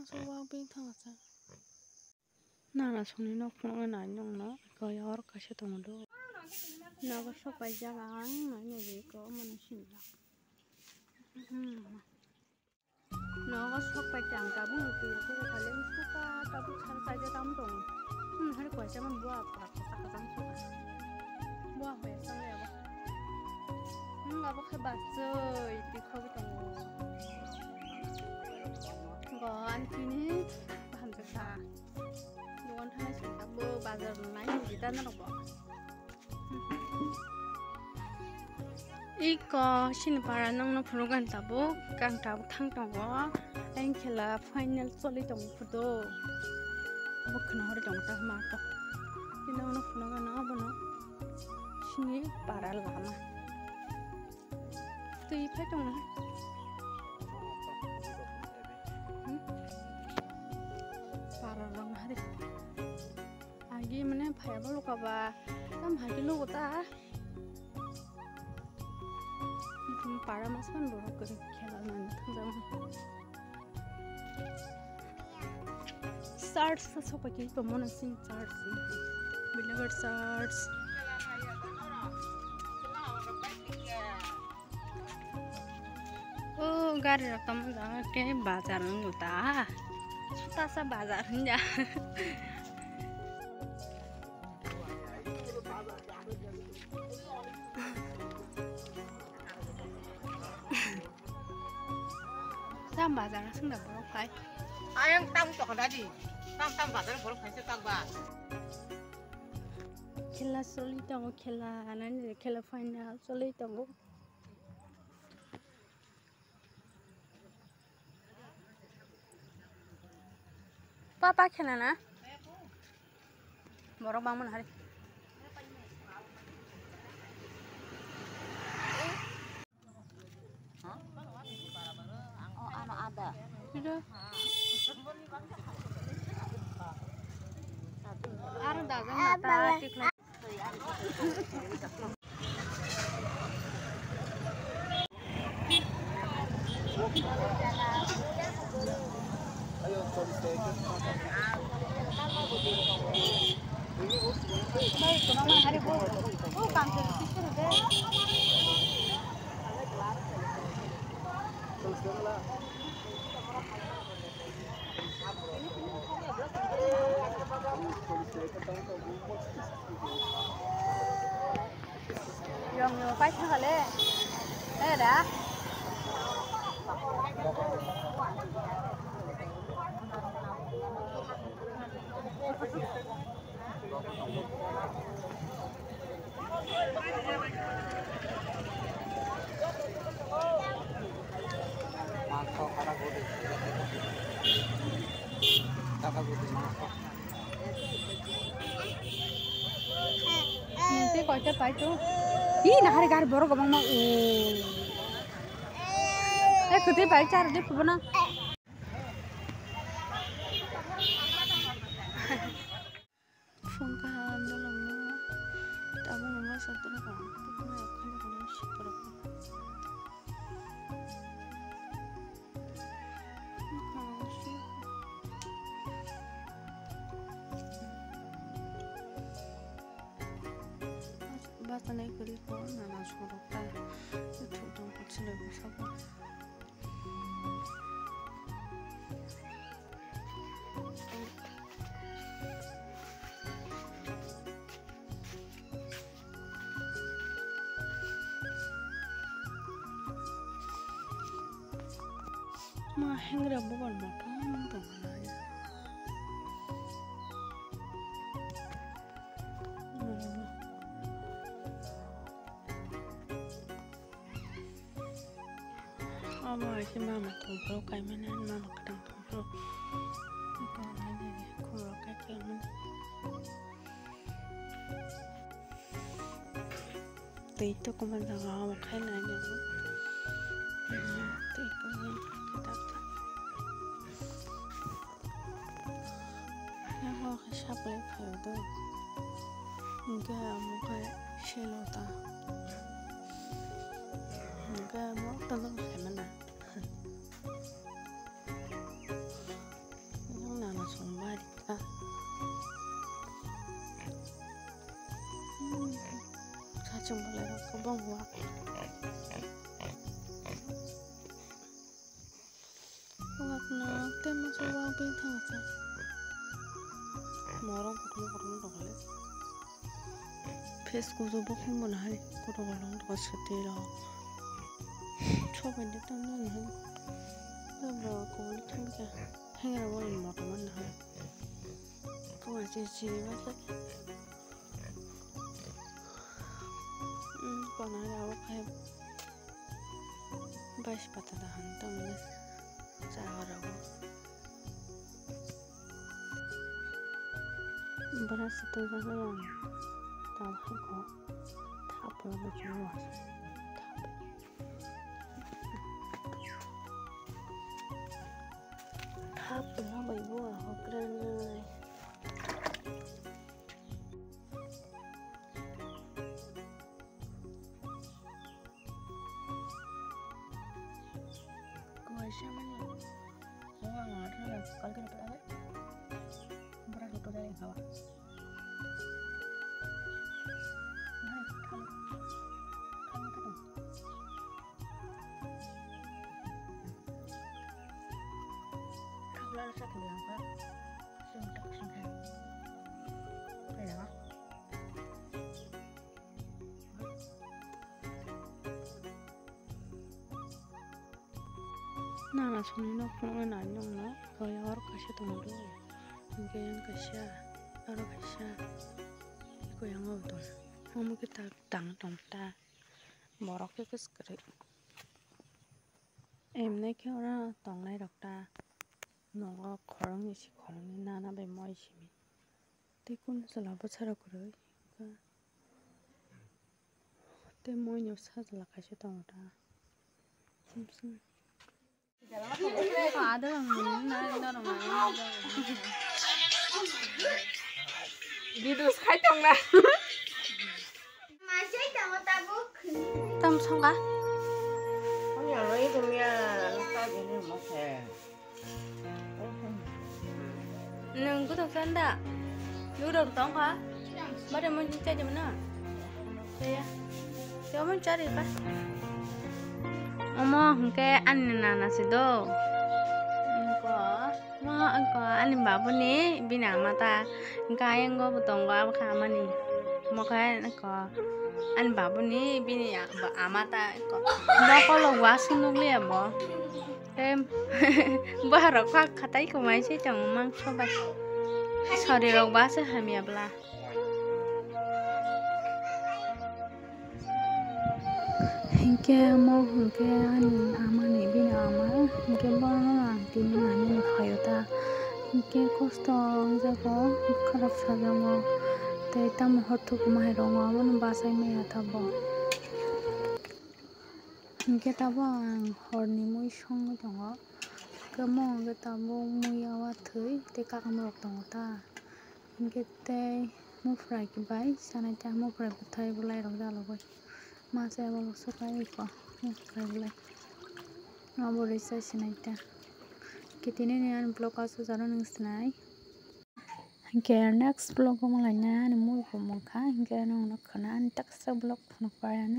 soba bing thangasa nana songni nok phano na nyong no ko yor ka se tong do naga sopai jagang no ni be ko mana sinla naga sopai jang ka bu ti ko kalen suka ta bu sar saja tam dong hari ko sa man buah pra ka sang suka buah ho ya sang le ba nga ba kha ba chơi ti kho bi tong go an kini paham sa bukan hanya sekitar bazar lain kita nak apa? Iko sini para nong program tabu kang tabu thang tongo ang kela final soli tong foto abu kena hari tong tah mata ini nong program na abu no sini para lama tu ipa tong na para lama hari lagi mana bahaya balu kaba tam hagi lu kota para mas kan baru ke kela mana tang stars so pakai pemona sing stars bila stars oh gari rakam dah ke bazar nuta suta sa bazar nya tam bazar sing dah baru kai ayang tam to tadi tam bazar baru kai se tak ba kela soli tango kela anan kela final soli tango papa kena na borok bangun hari oh anak ada sudah ada dagang mata tikla baik mama hari bu oh kantor itu deh yang phải thằng lẽ đây đã nanti kau cepat tu ih nah hari baru gabung mau kita balik cari di mana phone kaham dalam tahu nama satu nak pokoknya kalau syukur bahasa negeri kau nama suruh itu dong kecil besar mah hengra bukan motor tuh mana ama si mama tuh kayak mana mama kadang tuh itu aja kalau kayak mana itu kemana nggak makan aja itu siapa yang kayak itu enggak mau kayak Shelota enggak mau tentang kayak mana chung boleh aku bawa. Wakna tema soal bintang sa. Morong kurung dole. Face ko so bok mo na hari. Kurung lang ko sa tira. Choban de tam na ni. Ba ko ni chambika. Hengar mo ni mo man na. Ko chi ba sa. Pana rawa kai. Bais pata da hantam ni. Rawa. Beras itu juga yang tahu kok tak perlu jual tak perlu bayar kok kerana kau siapa ni? Orang ada yang kalau kita berada berat itu dari bawah. Lalu saya bilang Pak, sudah sudah, berapa? Nah, langsung ini aku nanya lah, kalau orang kasih tahu dulu, mungkin kasih, orang kasih, itu yang betul. Kamu kita tang ta, boroknya kesekeret. Emne kau orang tang lai dokta. 너가 걸음이시 걸음이 나나 배모이시미 대군 살아보 차려 그래 때문에 사들 가시다 오다 무슨 아들은 나 너랑 많이 니도 살짝 나. 땀 성가 아니 안 이거면 싸기는 못해. neng ku tak sanda, lu udah tahu kah? Baru mau cari mana? Saya, siapa mau cari kah? Omong, kayak ane nana sido. Engkau ane babu ni bina mata, engkau yang gua potong gua apa kama ni? Makanya engkau ane babu ni bina amata engkau. Bawa kalau wasin nungli ya bo. Baru kak katai kumai sih jangan mang coba. Sorry rok bahasa hamil belah. Hingga mau hingga an aman ibu nama hingga baru nanti nanya kayuta hingga kosong jago kerap saja mau. Tapi tamu hotu kumai rongo aman bahasa ini ya tabo. Hingga tabo horni mui song jongo. Kamu ke tabo mui awat thui teka kamu rok tong ta. Hingga te mu fry kibai sana cah mu fry betai belai rok jalo boy. Masa baru suka iko mu fry belai. Ngabu risa sinai ta. Kita ini an blog asu jalan neng sinai. Hingga next blog kamu lainnya nemu kamu kah hingga nong nak kena tak seblog nak payah